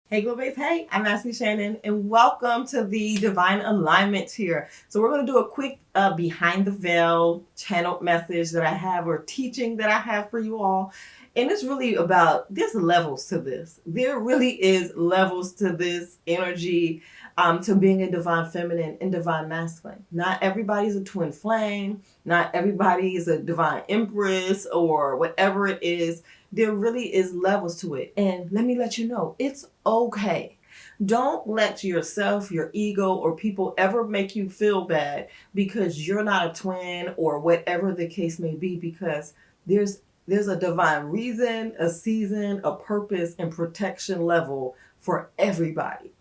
Hey GlowBAEs Hey, I'm Ashley Shannon and welcome to the Divine Alignment here. So we're going to do a quick behind the veil channeled message that I have or teaching that I have for you all. And it's really about, there's levels to this. There really is levels to this energy, to being a divine feminine and divine masculine. Not everybody's a twin flame. Not everybody is a divine empress or whatever it is. There really is levels to it. And let me let you know, it's okay. Don't let yourself, your ego, or people ever make you feel bad because you're not a twin or whatever the case may be, because there's a divine reason, a season, a purpose, and protection level for everybody.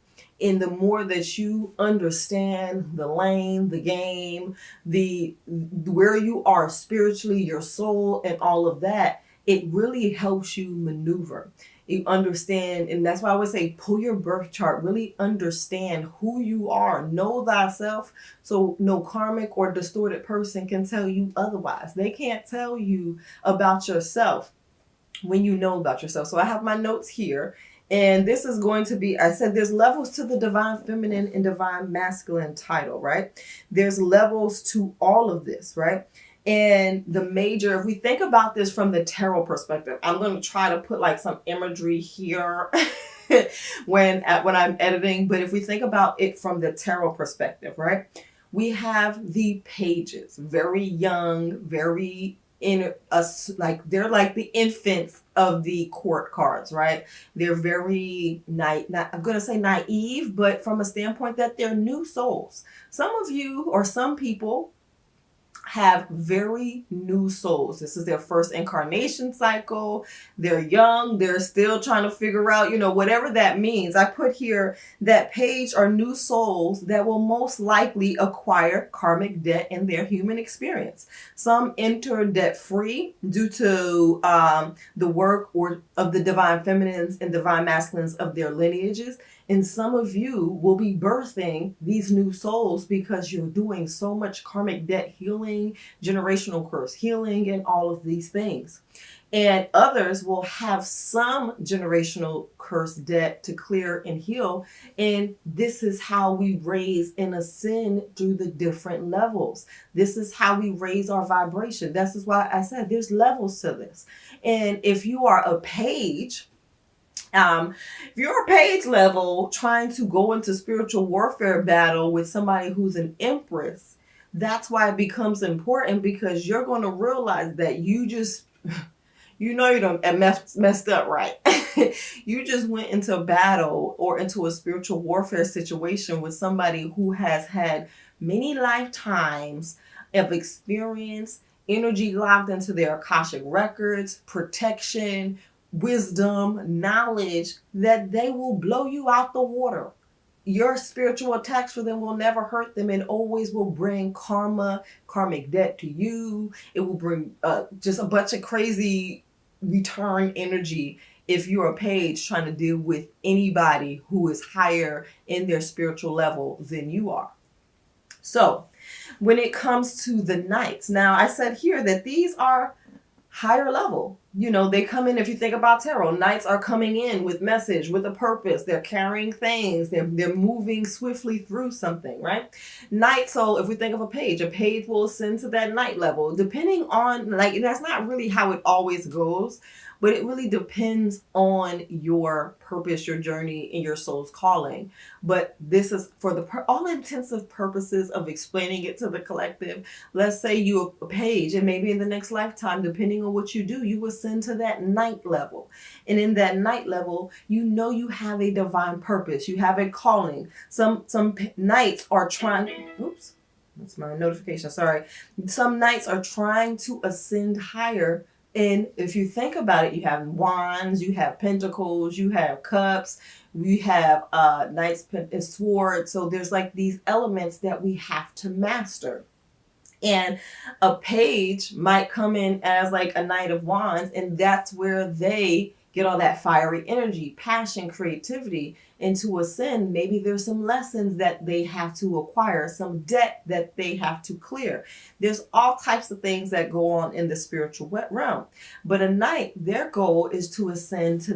And the more that you understand the lane, the game, the where you are spiritually, your soul, and all of that, it really helps you maneuver. You understand, and that's why I would say pull your birth chart, really understand who you are, know thyself, so no karmic or distorted person can tell you otherwise. They can't tell you about yourself when you know about yourself. So I have my notes here, and this is going to be, I said there's levels to the divine feminine and divine masculine title, right? There's levels to all of this, right? And the major, if we think about this from the tarot perspective, I'm going to try to put like some imagery here when I'm editing. But if we think about it from the tarot perspective, right? We have the pages, very young, very in us, like they're like the infants of the court cards, right? They're very I'm going to say naive, but from a standpoint that they're new souls. Some of you or some people have very new souls. This is their first incarnation cycle. They're young. They're still trying to figure out, whatever that means. I put here that page are new souls that will most likely acquire karmic debt in their human experience. Some enter debt free due to the work of the divine feminines and divine masculines of their lineages. And some of you will be birthing these new souls because you're doing so much karmic debt healing, generational curse healing, and all of these things. And others will have some generational curse debt to clear and heal. And this is how we raise and ascend through the different levels. This is how we raise our vibration. This is why I said there's levels to this. And if you are a page, if you're a page level trying to go into spiritual warfare battle with somebody who's an empress, that's why it becomes important, because you're going to realize that you don't messed up, right? You just went into battle or into a spiritual warfare situation with somebody who has had many lifetimes of experience, energy locked into their Akashic records, protection, wisdom, knowledge, that they will blow you out the water. Your spiritual attacks for them will never hurt them and always will bring karmic debt to you. It will bring just a bunch of crazy return energy if you're a page trying to deal with anybody who is higher in their spiritual level than you are. So when it comes to the knights, now I said here that these are higher level. They come in, if you think about tarot, knights are coming in with message, with a purpose. They're carrying things. They're moving swiftly through something, right? Knight, so if we think of a page will ascend to that knight level, depending on, that's not really how it always goes, but it really depends on your purpose, your journey, and your soul's calling. But this is for the all intensive purposes of explaining it to the collective. Let's say you're a page, and maybe in the next lifetime, depending on what you do, you ascend to that knight level. And in that knight level, you have a divine purpose. You have a calling. Some knights are trying. Oops, that's my notification. Sorry. Some knights are trying to ascend higher. And if you think about it, you have wands, you have pentacles, you have cups, we have knights and swords. So there's like these elements that we have to master. And a page might come in as like a knight of wands, and that's where they get all that fiery energy, passion, creativity. And to ascend, maybe there's some lessons that they have to acquire, some debt that they have to clear. There's all types of things that go on in the spiritual realm. But a knight, their goal is to ascend to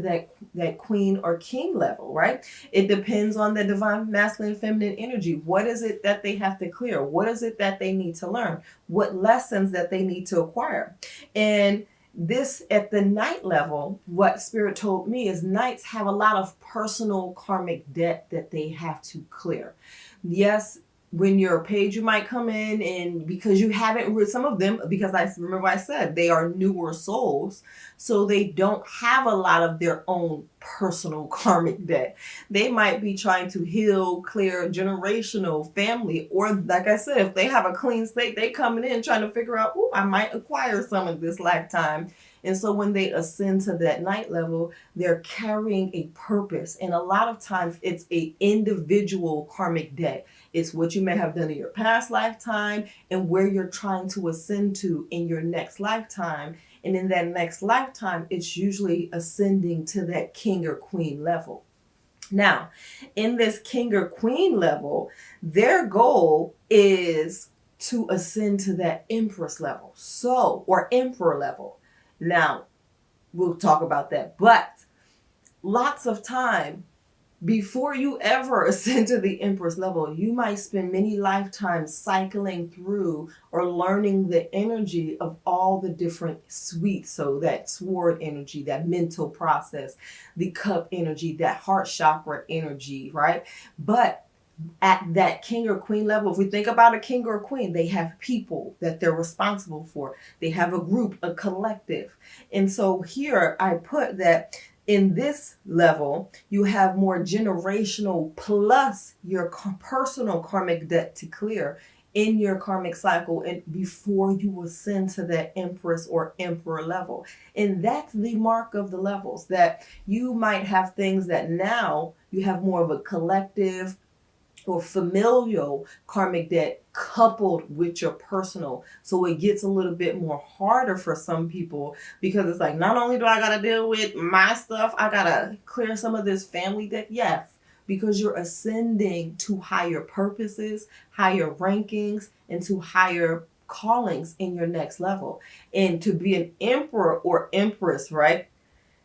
that queen or king level, right? It depends on the divine masculine feminine energy. What is it that they have to clear? What is it that they need to learn? What lessons that they need to acquire? And this, at the knight level, what Spirit told me is knights have a lot of personal karmic debt that they have to clear. Yes, when you're a page, you might come in and because you haven't read some of them, because I remember I said they are newer souls, so they don't have a lot of their own personal karmic debt. They might be trying to heal, clear generational family, or like I said, if they have a clean slate, they coming in trying to figure out, oh, I might acquire some of this lifetime. And so when they ascend to that knight level, they're carrying a purpose. And a lot of times it's a individual karmic debt. It's what you may have done in your past lifetime and where you're trying to ascend to in your next lifetime. And in that next lifetime, it's usually ascending to that king or queen level. Now, in this king or queen level, their goal is to ascend to that empress level, or emperor level. Now, we'll talk about that. But lots of time before you ever ascend to the empress level, you might spend many lifetimes cycling through or learning the energy of all the different suites. So that sword energy, that mental process, the cup energy, that heart chakra energy, right? But at that king or queen level, if we think about a king or a queen, they have people that they're responsible for. They have a group, a collective. And so here I put that in this level, you have more generational plus your personal karmic debt to clear in your karmic cycle and before you ascend to that empress or emperor level. And that's the mark of the levels, that you might have things that now you have more of a collective or familial karmic debt coupled with your personal. So it gets a little bit more harder for some people because it's like, not only do I got to deal with my stuff, I got to clear some of this family debt. Yes, because you're ascending to higher purposes, higher rankings, and to higher callings in your next level. And to be an emperor or empress, right?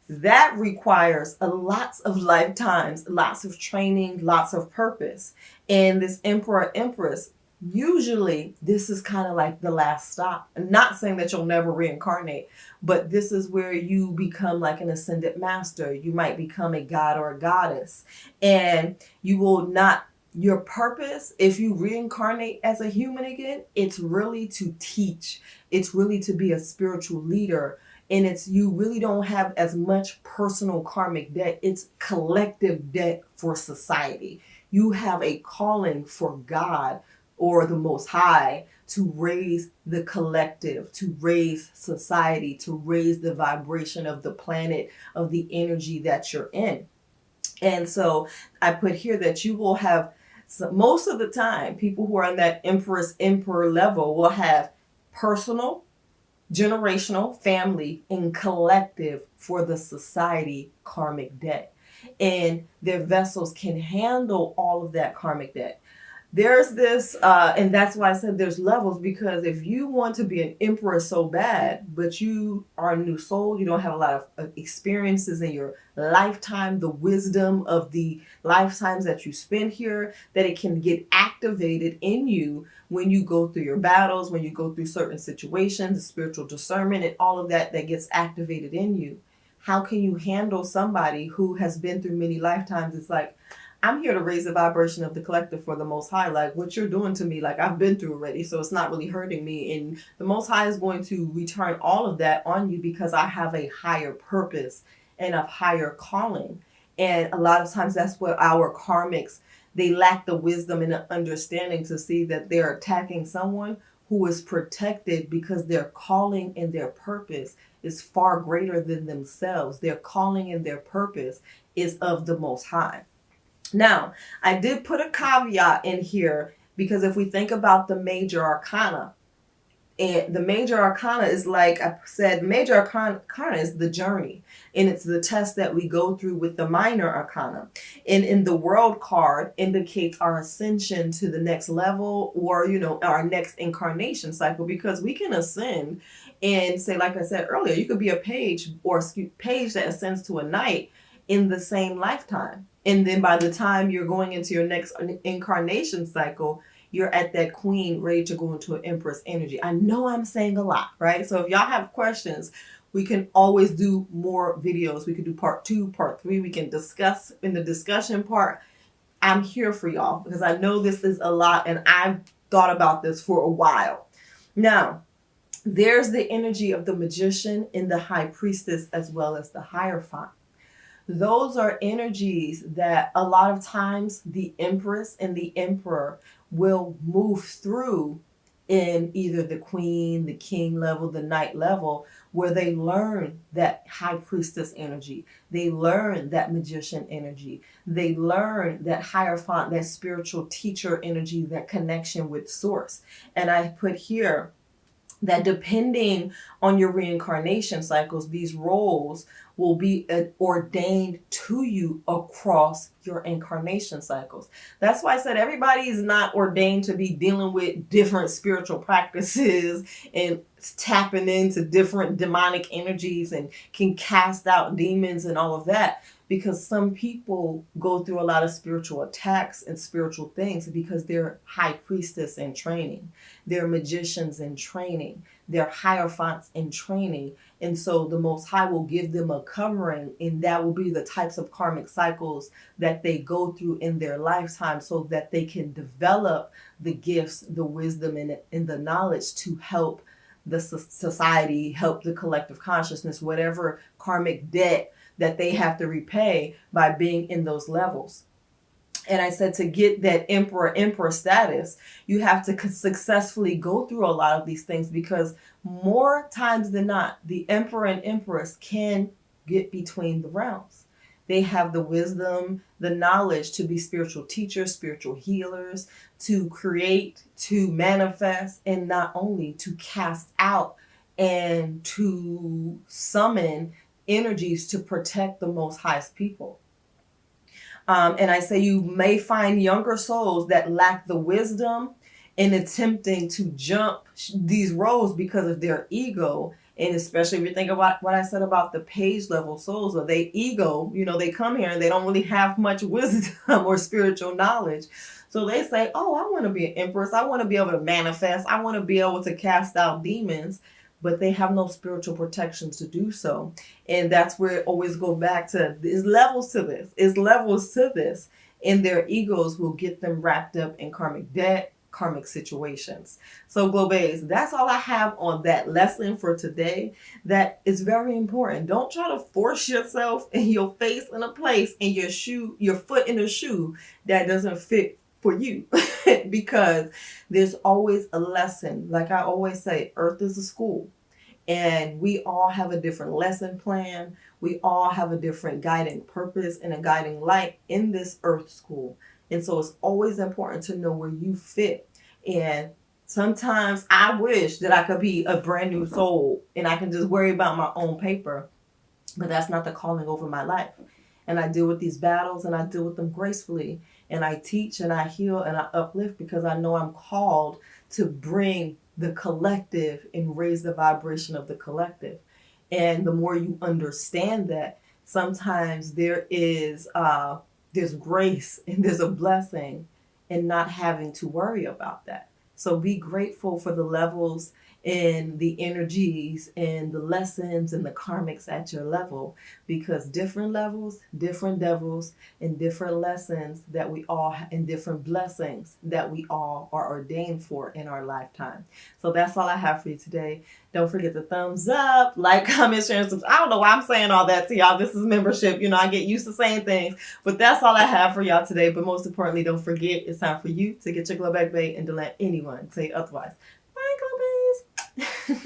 That requires lots of lifetimes, lots of training, lots of purpose. And this emperor, empress, usually this is kind of like the last stop. I'm not saying that you'll never reincarnate, but this is where you become like an ascended master. You might become a god or a goddess, and you will not. Your purpose, if you reincarnate as a human again, it's really to teach. It's really to be a spiritual leader. And it's, you really don't have as much personal karmic debt. It's collective debt for society. You have a calling for God or the Most High to raise the collective, to raise society, to raise the vibration of the planet, of the energy that you're in. And so I put here that you will have, most of the time, people who are on that empress, emperor level will have personal, generational, family, and collective for the society karmic debt. And their vessels can handle all of that karmic debt. There's this, and that's why I said there's levels, because if you want to be an emperor so bad, but you are a new soul, you don't have a lot of experiences in your lifetime, the wisdom of the lifetimes that you spend here, that it can get activated in you when you go through your battles, when you go through certain situations, the spiritual discernment and all of that gets activated in you. How can you handle somebody who has been through many lifetimes? It's like, I'm here to raise the vibration of the collective for the Most High. Like, what you're doing to me, like, I've been through already, so it's not really hurting me. And the Most High is going to return all of that on you because I have a higher purpose and a higher calling. And a lot of times that's what our karmics, they lack the wisdom and the understanding to see that they're attacking someone who is protected because their calling and their purpose is far greater than themselves. Their calling and their purpose is of the Most High. Now, I did put a caveat in here because if we think about the major arcana, And the major arcana is, like I said, major arcana is the journey. And it's the test that we go through with the minor arcana. And in the world card indicates our ascension to the next level, or, our next incarnation cycle, because we can ascend and say, like I said earlier, you could be a page page that ascends to a knight in the same lifetime. And then by the time you're going into your next incarnation cycle, you're at that queen ready to go into an empress energy. I know I'm saying a lot, right? So if y'all have questions, we can always do more videos. We could do part 2, part 3. We can discuss in the discussion part. I'm here for y'all because I know this is a lot and I've thought about this for a while. Now, there's the energy of the magician and the high priestess, as well as the hierophant. Those are energies that a lot of times the empress and the emperor will move through in either the queen, the king level, the knight level, where they learn that high priestess energy. They learn that magician energy. They learn that hierophant, that spiritual teacher energy, that connection with source. And I put here that depending on your reincarnation cycles, these roles will be ordained to you across your incarnation cycles. That's why I said everybody is not ordained to be dealing with different spiritual practices and tapping into different demonic energies and can cast out demons and all of that. Because some people go through a lot of spiritual attacks and spiritual things because they're high priestess in training. They're magicians in training. They're hierophants in training. And so the Most High will give them a covering, and that will be the types of karmic cycles that they go through in their lifetime so that they can develop the gifts, the wisdom, and the knowledge to help the society, help the collective consciousness, whatever karmic debt that they have to repay by being in those levels. And I said to get that emperor status, you have to successfully go through a lot of these things, because more times than not, the emperor and empress can get between the realms. They have the wisdom, the knowledge to be spiritual teachers, spiritual healers, to create, to manifest, and not only to cast out and to summon energies to protect the Most Highest people. And I say you may find younger souls that lack the wisdom in attempting to jump these roles because of their ego. And especially if you think about what I said about the page level souls, or they ego, they come here and they don't really have much wisdom or spiritual knowledge. So they say, oh, I want to be an empress. I want to be able to manifest. I want to be able to cast out demons. But they have no spiritual protections to do so. And that's where it always go back to, there's levels to this. It's levels to this. And their egos will get them wrapped up in karmic debt, karmic situations. So GlowBAEs, that's all I have on that lesson for today. That is very important. Don't try to force yourself and your face in a place and your foot in a shoe that doesn't fit for you. Because there's always a lesson. Like I always say, Earth is a school. And we all have a different lesson plan. We all have a different guiding purpose and a guiding light in this earth school. And so it's always important to know where you fit. And sometimes I wish that I could be a brand new soul and I can just worry about my own paper. But that's not the calling over my life. And I deal with these battles and I deal with them gracefully. And I teach and I heal and I uplift because I know I'm called to bring the collective and raise the vibration of the collective. And the more you understand that, sometimes there's grace and there's a blessing in not having to worry about that. So be grateful for the levels and the energies and the lessons and the karmics at your level, because different levels, different devils, and different lessons that we all, and different blessings that we all are ordained for in our lifetime. So that's all I have for you today. Don't forget to thumbs up, like, comment, share, and subscribe. I don't know why I'm saying all that to y'all. This is membership. I get used to saying things, but that's all I have for y'all today. But most importantly, don't forget, it's time for you to get your glow back, babe, and to let anyone say otherwise.